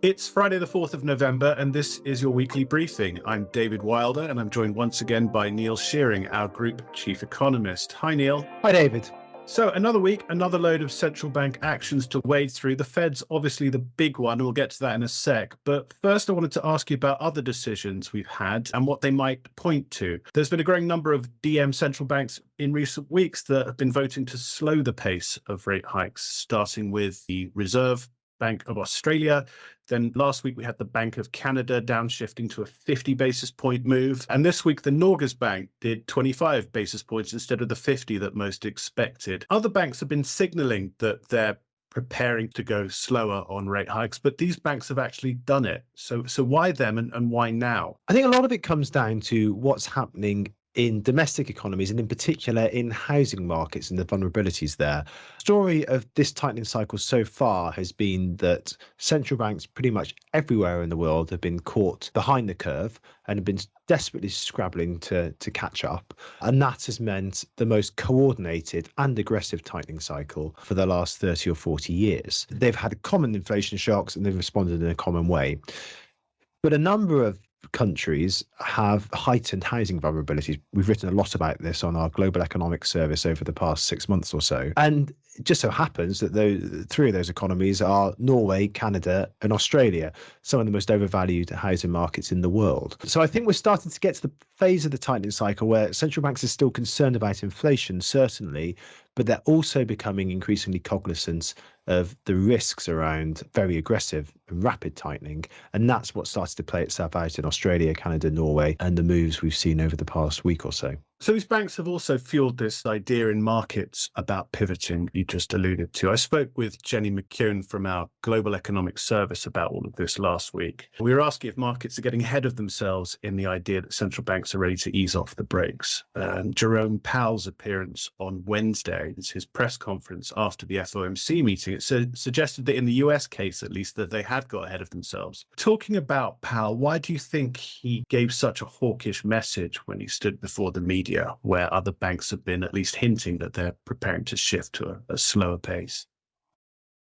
It's Friday, the 4th of November, and this is your weekly briefing. I'm David Wilder, and I'm joined once again by Neil Shearing, our Group Chief Economist. Hi, Neil. Hi, David. So another week, another load of central bank actions to wade through. The Fed's obviously the big one. We'll get to that in a sec. But first, I wanted to ask you about other decisions we've had and what they might point to. There's been a growing number of DM central banks in recent weeks that have been voting to slow the pace of rate hikes, starting with the Reserve Bank of Australia. Then last week we had the Bank of Canada downshifting to a 50 basis point move. And this week the Norges Bank did 25 basis points instead of the 50 that most expected. Other banks have been signaling that they're preparing to go slower on rate hikes, but these banks have actually done it. So why them and why now? I think a lot of it comes down to what's happening in domestic economies and in particular in housing markets and the vulnerabilities there. The story of this tightening cycle so far has been that central banks pretty much everywhere in the world have been caught behind the curve and have been desperately scrabbling to catch up. And that has meant the most coordinated and aggressive tightening cycle for the last 30 or 40 years. They've had common inflation shocks and they've responded in a common way. But a number of countries have heightened housing vulnerabilities. We've written a lot about this on our Global Economic Service over the past 6 months or so. And it just so happens that three of those economies are Norway, Canada, and Australia, some of the most overvalued housing markets in the world. So I think we're starting to get to the phase of the tightening cycle where central banks are still concerned about inflation, certainly, but they're also becoming increasingly cognizant of the risks around very aggressive and rapid tightening. And that's what starts to play itself out in Australia, Canada, Norway, and the moves we've seen over the past week or so. So these banks have also fueled this idea in markets about pivoting you just alluded to. I spoke with Jenny McKeown from our Global Economic Service about all of this last week. We were asking if markets are getting ahead of themselves in the idea that central banks are ready to ease off the brakes. And Jerome Powell's appearance on Wednesday, it's his press conference after the FOMC meeting, it suggested that in the US case, at least, that they had got ahead of themselves. Talking about Powell, why do you think he gave such a hawkish message when he stood before the media, where other banks have been at least hinting that they're preparing to shift to a slower pace?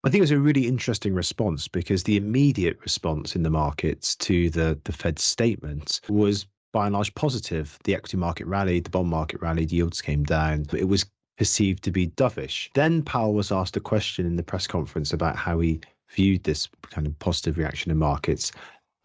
I think it was a really interesting response because the immediate response in the markets to the Fed's statement was by and large positive. The equity market rallied, the bond market rallied, yields came down. It was perceived to be dovish. Then Powell was asked a question in the press conference about how he viewed this kind of positive reaction in markets.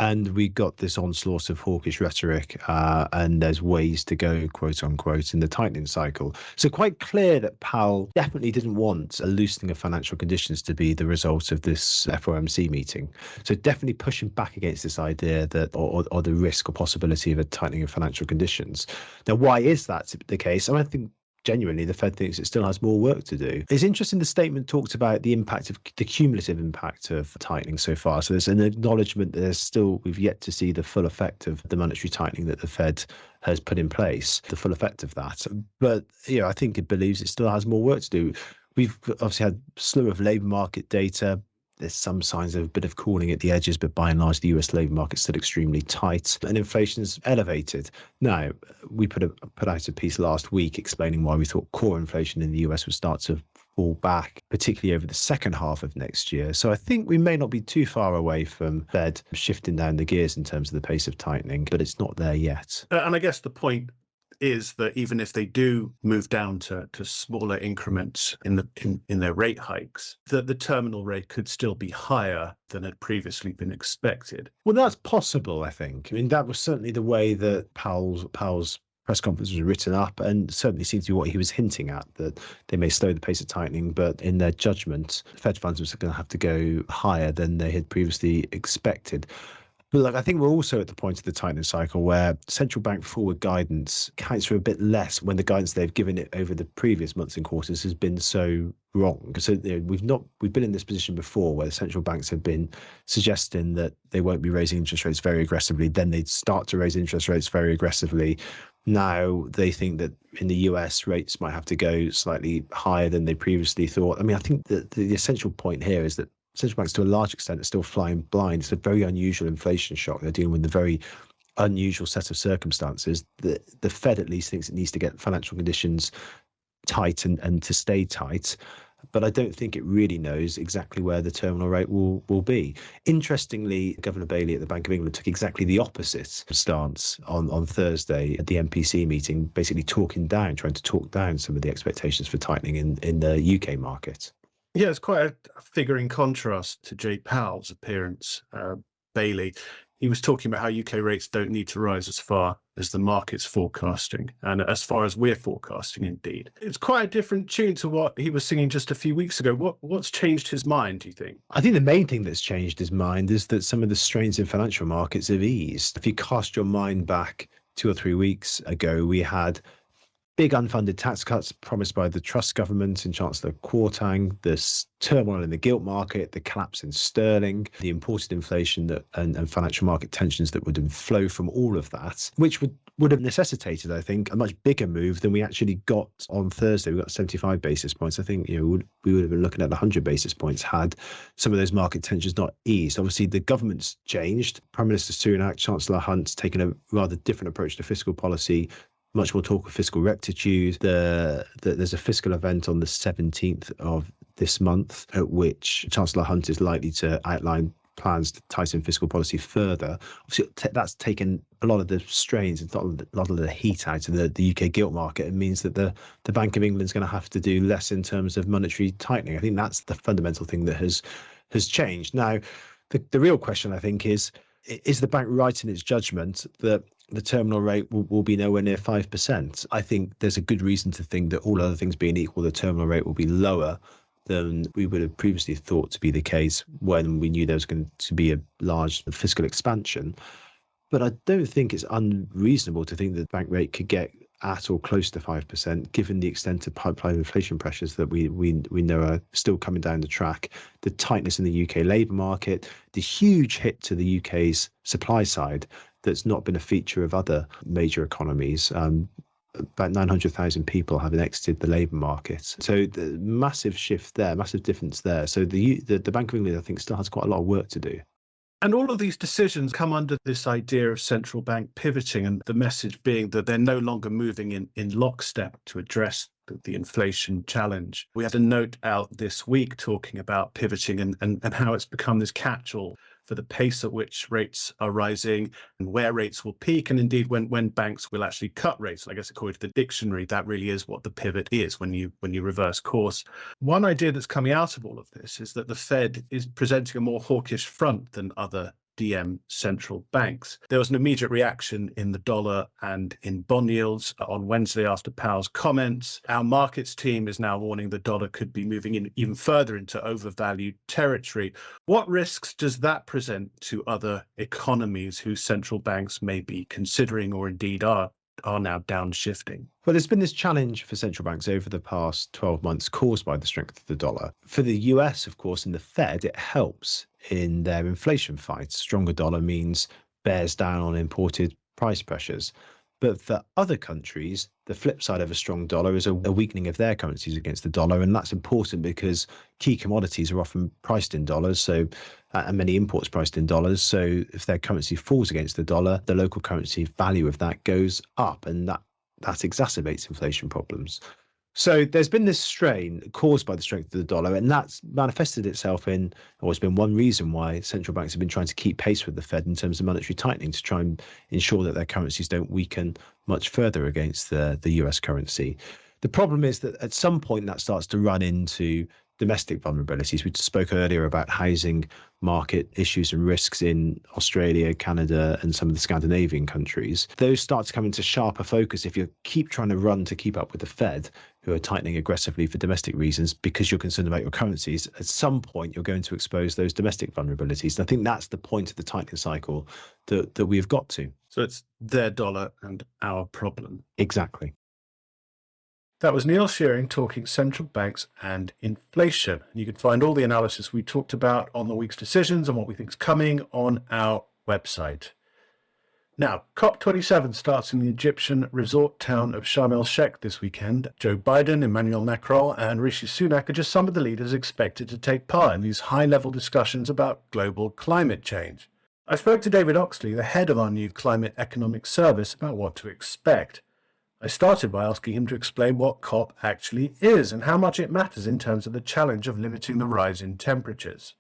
And we got this onslaught of hawkish rhetoric, and there's ways to go, quote unquote, in the tightening cycle. So quite clear that Powell definitely didn't want a loosening of financial conditions to be the result of this FOMC meeting. So definitely pushing back against this idea that, or the risk or possibility of a tightening of financial conditions. Now, why is that the case? I think genuinely, the Fed thinks it still has more work to do. It's interesting the statement talked about the impact of the cumulative impact of tightening so far. So there's an acknowledgement that we've yet to see the full effect of the monetary tightening that the Fed has put in place, the full effect of that. But I think it believes it still has more work to do. We've obviously had a slew of labour market data. There's some signs of a bit of cooling at the edges, but by and large, the US labour market's still extremely tight and inflation is elevated. Now, we put out a piece last week explaining why we thought core inflation in the US would start to fall back, particularly over the second half of next year. So I think we may not be too far away from Fed shifting down the gears in terms of the pace of tightening, but it's not there yet. And I guess the point is that even if they do move down to smaller increments in their rate hikes, that the terminal rate could still be higher than had previously been expected. Well, that's possible, I think. I mean, that was certainly the way that Powell's press conference was written up, and certainly seems to be what he was hinting at, that they may slow the pace of tightening, but in their judgment, Fed funds was going to have to go higher than they had previously expected. But look, I think we're also at the point of the tightening cycle where central bank forward guidance counts for a bit less when the guidance they've given it over the previous months and quarters has been so wrong. So we've been in this position before where the central banks have been suggesting that they won't be raising interest rates very aggressively, then they'd start to raise interest rates very aggressively. Now they think that in the US rates might have to go slightly higher than they previously thought. I mean, I think that the essential point here is that central banks, to a large extent, are still flying blind. It's a very unusual inflation shock. They're dealing with a very unusual set of circumstances. The Fed at least thinks it needs to get financial conditions tight and to stay tight. but I don't think it really knows exactly where the terminal rate will be. Interestingly, Governor Bailey at the Bank of England took exactly the opposite stance on Thursday at the MPC meeting, basically trying to talk down some of the expectations for tightening in the UK market. Yeah, it's quite a figure in contrast to Jay Powell's appearance, Bailey. He was talking about how UK rates don't need to rise as far as the market's forecasting, and as far as we're forecasting, indeed. It's quite a different tune to what he was singing just a few weeks ago. What's changed his mind, do you think? I think the main thing that's changed his mind is that some of the strains in financial markets have eased. If you cast your mind back 2 or 3 weeks ago, we had big unfunded tax cuts promised by the Truss government and Chancellor Kwarteng, this turmoil in the gilt market, the collapse in sterling, the imported inflation and financial market tensions that would flow from all of that, which would have necessitated, I think, a much bigger move than we actually got on Thursday. We got 75 basis points. I think we would have been looking at 100 basis points had some of those market tensions not eased. Obviously, the government's changed. Prime Minister Sunak, Chancellor Hunt's taken a rather different approach to fiscal policy. Much more talk of fiscal rectitude. There's a fiscal event on the 17th of this month at which Chancellor Hunt is likely to outline plans to tighten fiscal policy further. Obviously, that's taken a lot of the strains and a lot of the heat out of the UK gilt market. It means that the Bank of England is going to have to do less in terms of monetary tightening. I think that's the fundamental thing that has changed. Now, the real question, I think, is the bank right in its judgment that the terminal rate will be nowhere near 5%? I think there's a good reason to think that, all other things being equal, the terminal rate will be lower than we would have previously thought to be the case when we knew there was going to be a large fiscal expansion. But I don't think it's unreasonable to think that the bank rate could get at or close to 5%, given the extent of pipeline inflation pressures that we know are still coming down the track, the tightness in the UK labour market, the huge hit to the UK's supply side that's not been a feature of other major economies. About 900,000 people having exited the labour market. So the massive shift there, massive difference there. So the Bank of England, I think, still has quite a lot of work to do. And all of these decisions come under this idea of central bank pivoting, and the message being that they're no longer moving in lockstep to address the inflation challenge. We had a note out this week talking about pivoting and how it's become this catch-all for the pace at which rates are rising and where rates will peak, and indeed when banks will actually cut rates. I guess according to the dictionary, that really is what the pivot is when you reverse course. One idea that's coming out of all of this is that the Fed is presenting a more hawkish front than other DM central banks. There was an immediate reaction in the dollar and in bond yields on Wednesday after Powell's comments. Our markets team is now warning the dollar could be moving in even further into overvalued territory. What risks does that present to other economies whose central banks may be considering or indeed are now downshifting? Well, there's been this challenge for central banks over the past 12 months caused by the strength of the dollar. For the US, of course, and the Fed, it helps in their inflation fight. Stronger dollar means bears down on imported price pressures. But for other countries, the flip side of a strong dollar is a weakening of their currencies against the dollar. And that's important because key commodities are often priced in dollars, and many imports priced in dollars. So if their currency falls against the dollar, the local currency value of that goes up, and that exacerbates inflation problems. So there's been this strain caused by the strength of the dollar, and that's manifested itself in, or has been one reason why central banks have been trying to keep pace with the Fed in terms of monetary tightening, to try and ensure that their currencies don't weaken much further against the US currency. The problem is that at some point that starts to run into domestic vulnerabilities. We spoke earlier about housing market issues and risks in Australia, Canada, and some of the Scandinavian countries. Those start to come into sharper focus if you keep trying to run to keep up with the Fed, who are tightening aggressively for domestic reasons because you're concerned about your currencies. At some point, you're going to expose those domestic vulnerabilities. And I think that's the point of the tightening cycle that we've got to. So it's their dollar and our problem. Exactly. That was Neil Shearing talking central banks and inflation. You can find all the analysis we talked about on the week's decisions and what we think is coming on our website. Now, COP27 starts in the Egyptian resort town of Sharm el-Sheikh this weekend. Joe Biden, Emmanuel Macron, and Rishi Sunak are just some of the leaders expected to take part in these high-level discussions about global climate change. I spoke to David Oxley, the head of our new Climate Economic Service, about what to expect. I started by asking him to explain what COP actually is and how much it matters in terms of the challenge of limiting the rise in temperatures.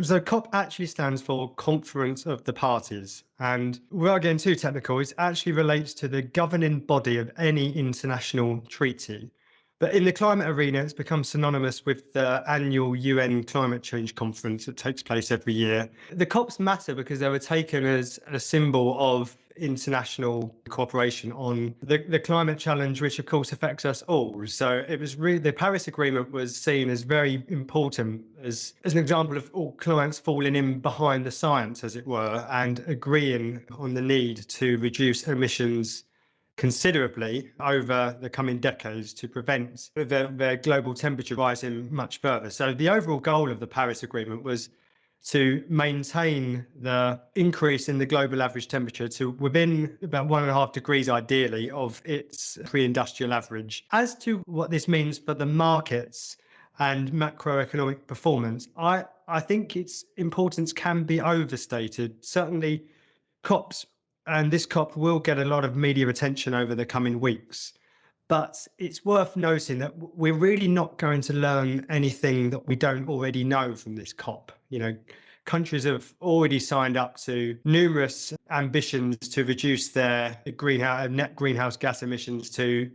So COP actually stands for Conference of the Parties. And without getting too technical, it actually relates to the governing body of any international treaty. But in the climate arena, it's become synonymous with the annual UN climate change conference that takes place every year. The COPs matter because they were taken as a symbol of international cooperation on the climate challenge, which of course affects us all. So it was really, the Paris Agreement was seen as very important as an example of all clients falling in behind the science, as it were, and agreeing on the need to reduce emissions considerably over the coming decades to prevent the global temperature rising much further. So the overall goal of the Paris Agreement was to maintain the increase in the global average temperature to within about 1.5 degrees, ideally, of its pre-industrial average. As to what this means for the markets and macroeconomic performance, I think its importance can be overstated. Certainly, COPs and this COP will get a lot of media attention over the coming weeks. But it's worth noting that we're really not going to learn anything that we don't already know from this COP. Countries have already signed up to numerous ambitions to reduce their net greenhouse gas emissions to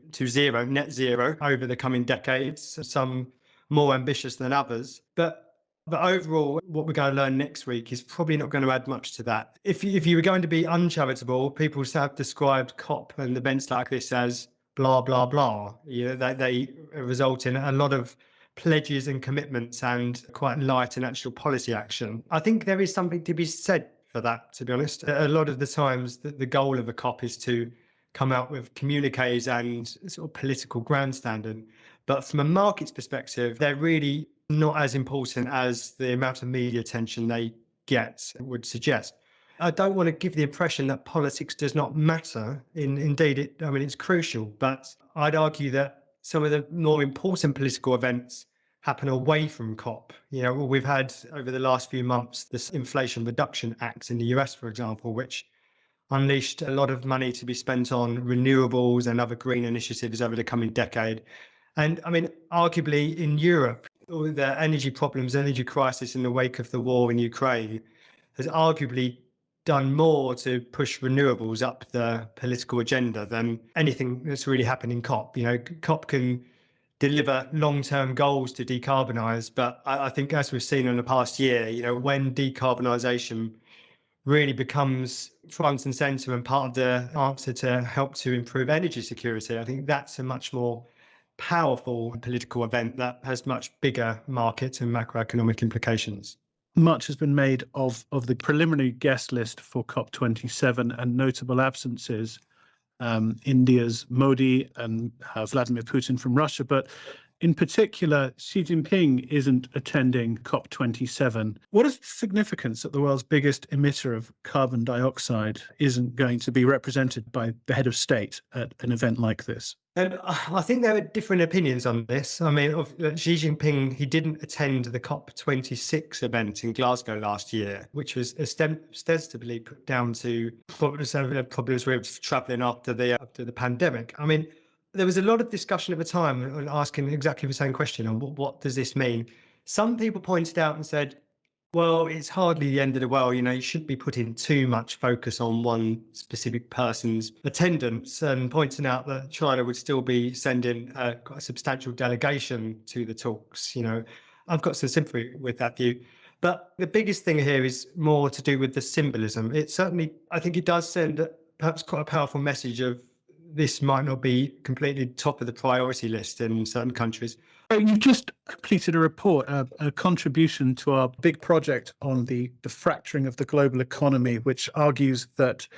net zero over the coming decades, some more ambitious than others. But overall, what we're going to learn next week is probably not going to add much to that. If you were going to be uncharitable, people have described COP and events like this as blah, blah, blah. They result in a lot of pledges and commitments and quite light and actual policy action. I think there is something to be said for that, to be honest. A lot of the times, the goal of a COP is to come out with communiques and sort of political grandstanding. But from a market's perspective, they're really not as important as the amount of media attention they get would suggest. I don't want to give the impression that politics does not matter. Indeed, it's crucial. But I'd argue that some of the more important political events happen away from COP. We've had over the last few months this Inflation Reduction Act in the US, for example, which unleashed a lot of money to be spent on renewables and other green initiatives over the coming decade. And arguably in Europe, the energy crisis in the wake of the war in Ukraine has arguably done more to push renewables up the political agenda than anything that's really happened in COP. COP can deliver long-term goals to decarbonise, but I think as we've seen in the past year, when decarbonisation really becomes front and centre and part of the answer to help to improve energy security, I think that's a much more powerful political event that has much bigger market and macroeconomic implications. Much has been made of the preliminary guest list for COP27 and notable absences. India's Modi and Vladimir Putin from Russia, but in particular, Xi Jinping isn't attending COP27. What is the significance that the world's biggest emitter of carbon dioxide isn't going to be represented by the head of state at an event like this? And I think there are different opinions on this. Xi Jinping, he didn't attend the COP26 event in Glasgow last year, which was ostensibly put down to problems with travelling after the pandemic. There was a lot of discussion at the time asking exactly the same question on what does this mean? Some people pointed out and said, well, it's hardly the end of the world. You shouldn't be putting too much focus on one specific person's attendance, and pointing out that China would still be sending quite a substantial delegation to the talks. I've got some sympathy with that view. But the biggest thing here is more to do with the symbolism. I think it does send perhaps quite a powerful message of this might not be completely top of the priority list in certain countries. You've just completed a report, a contribution to our big project on the fracturing of the global economy, which argues that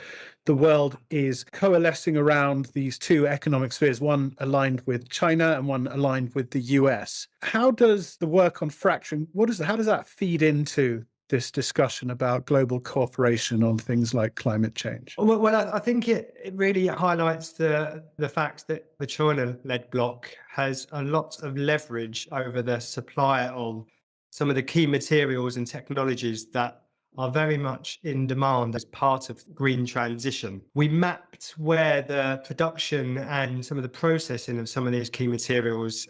the world is coalescing around these two economic spheres, one aligned with China and one aligned with the US. How does the work on fracturing, how does that feed into this discussion about global cooperation on things like climate change? Well, I think it really highlights the fact that the China-led bloc has a lot of leverage over the supply of some of the key materials and technologies that are very much in demand as part of green transition. We mapped where the production and some of the processing of some of these key materials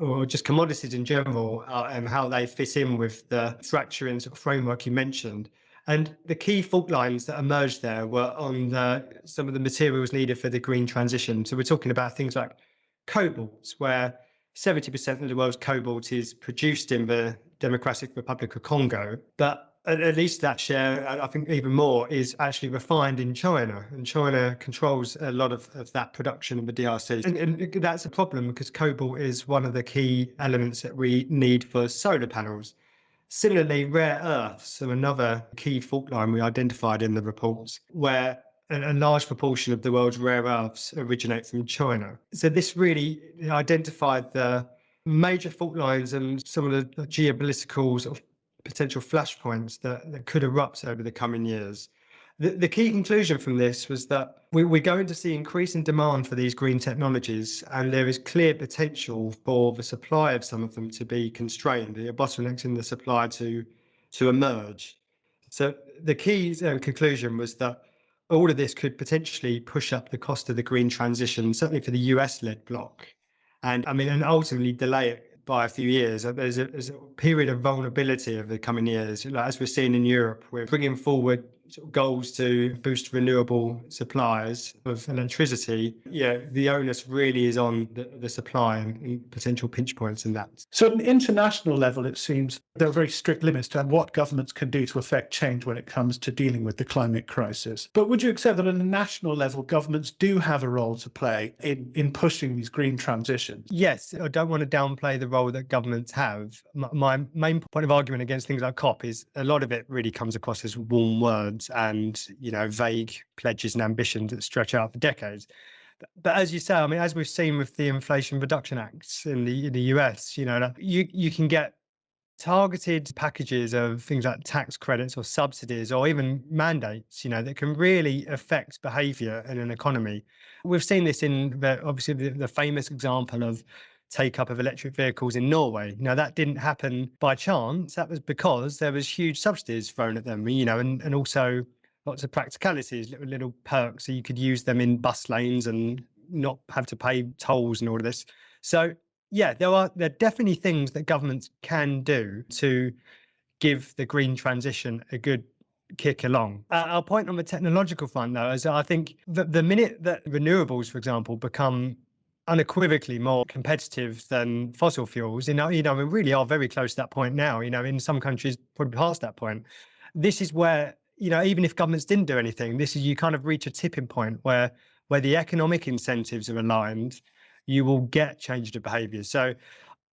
or just commodities in general, and how they fit in with the fracturing sort of framework you mentioned. And the key fault lines that emerged there were on some of the materials needed for the green transition. So we're talking about things like cobalt, where 70% of the world's cobalt is produced in the Democratic Republic of Congo, but at least that share, I think even more, is actually refined in China, and China controls a lot of that production in the DRC. And that's a problem because cobalt is one of the key elements that we need for solar panels. Similarly, rare earths are another key fault line we identified in the reports, where a large proportion of the world's rare earths originate from China. So this really identified the major fault lines and some of the geopolitical sort of potential flashpoints that could erupt over the coming years. The key conclusion from this was that we're going to see increasing demand for these green technologies, and there is clear potential for the supply of some of them to be constrained, the bottlenecks in the supply to emerge. So the key conclusion was that all of this could potentially push up the cost of the green transition, certainly for the US-led bloc, and ultimately delay it by a few years. There's a period of vulnerability over the coming years. As we're seeing in Europe, we're bringing forward goals to boost renewable supplies of electricity. Yeah, the onus really is on the supply and potential pinch points in that. So at an international level, it seems there are very strict limits to what governments can do to affect change when it comes to dealing with the climate crisis. But would you accept that at a national level, governments do have a role to play in pushing these green transitions? Yes, I don't want to downplay the role that governments have. My main point of argument against things like COP is a lot of it really comes across as warm words and vague pledges and ambitions that stretch out for decades. But as you say, as we've seen with the Inflation Reduction Acts in the US, you can get targeted packages of things like tax credits or subsidies or even mandates, that can really affect behaviour in an economy. We've seen this in the famous example of take up of electric vehicles in Norway. Now, that didn't happen by chance. That was because there was huge subsidies thrown at them, and also lots of practicalities, little perks, so you could use them in bus lanes and not have to pay tolls and all of this. So, yeah, there are definitely things that governments can do to give the green transition a good kick along. Our point on the technological front, though, is I think that the minute that renewables, for example, become unequivocally more competitive than fossil fuels, we really are very close to that point now. In some countries, probably past that point. This is where, even if governments didn't do anything, you kind of reach a tipping point where the economic incentives are aligned, you will get change of behaviour. So,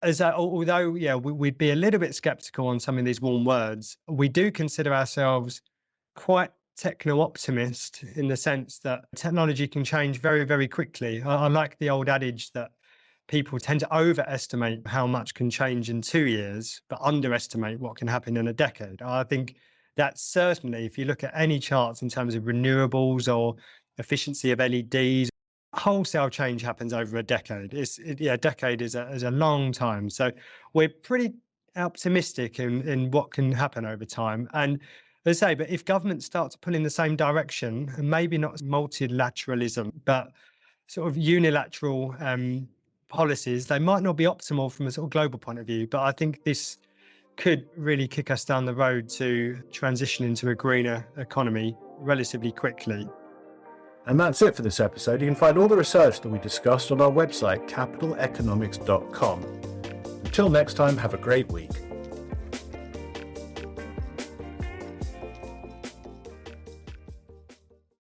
although we'd be a little bit sceptical on some of these warm words, we do consider ourselves quite techno-optimist in the sense that technology can change very, very quickly. I like the old adage that people tend to overestimate how much can change in 2 years, but underestimate what can happen in a decade. I think that certainly, if you look at any charts in terms of renewables or efficiency of LEDs, wholesale change happens over a decade. A decade is a long time. So we're pretty optimistic in what can happen over time. And as I say, but if governments start to pull in the same direction, and maybe not multilateralism, but sort of unilateral policies, they might not be optimal from a sort of global point of view. But I think this could really kick us down the road to transition into a greener economy relatively quickly. And that's it for this episode. You can find all the research that we discussed on our website, capitaleconomics.com. Until next time, have a great week.